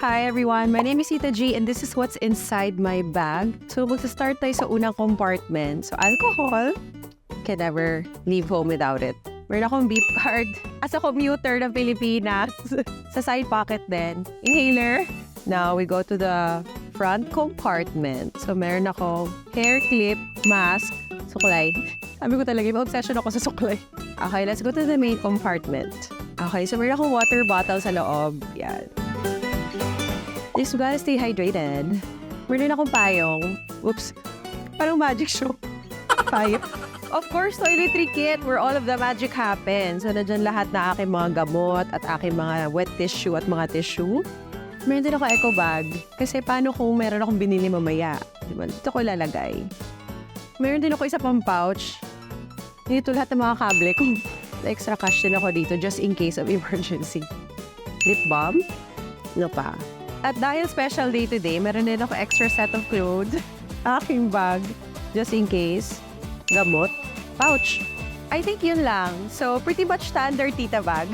Hi everyone, my name is Tita G and this is what's inside my bag. So magsa-start tayo sa unang compartment. So alcohol, can never leave home without it. Meron akong beep card as a commuter ng Pilipinas. Sa side pocket din. Inhaler. Now we go to the front compartment. So meron akong hair clip, mask, suklay. Sabi ko talaga, may obsession ako sa suklay. Okay, let's go to the main compartment. Okay, so meron akong water bottle sa loob. Yan. This we gotta stay hydrated. Meron akong payong. Oops. Parang magic show. Payong. Of course, toiletry kit where all of the magic happens. So, nandyan lahat na aking mga gamot at aking mga wet tissue at mga tissue. Meron din ako eco bag. Kasi paano kung meron akong binili mamaya? Diba? Dito ko ilalagay. Meron din ako isa pang pouch. Dito lahat ng mga kable ko. Extra cash din ako dito just in case of emergency. Lip balm. Ano pa? At dahil special day today, meron din ako extra set of clothes. Aking bag. Just in case. Gamot. Pouch. I think yun lang. So, pretty much standard tita bag.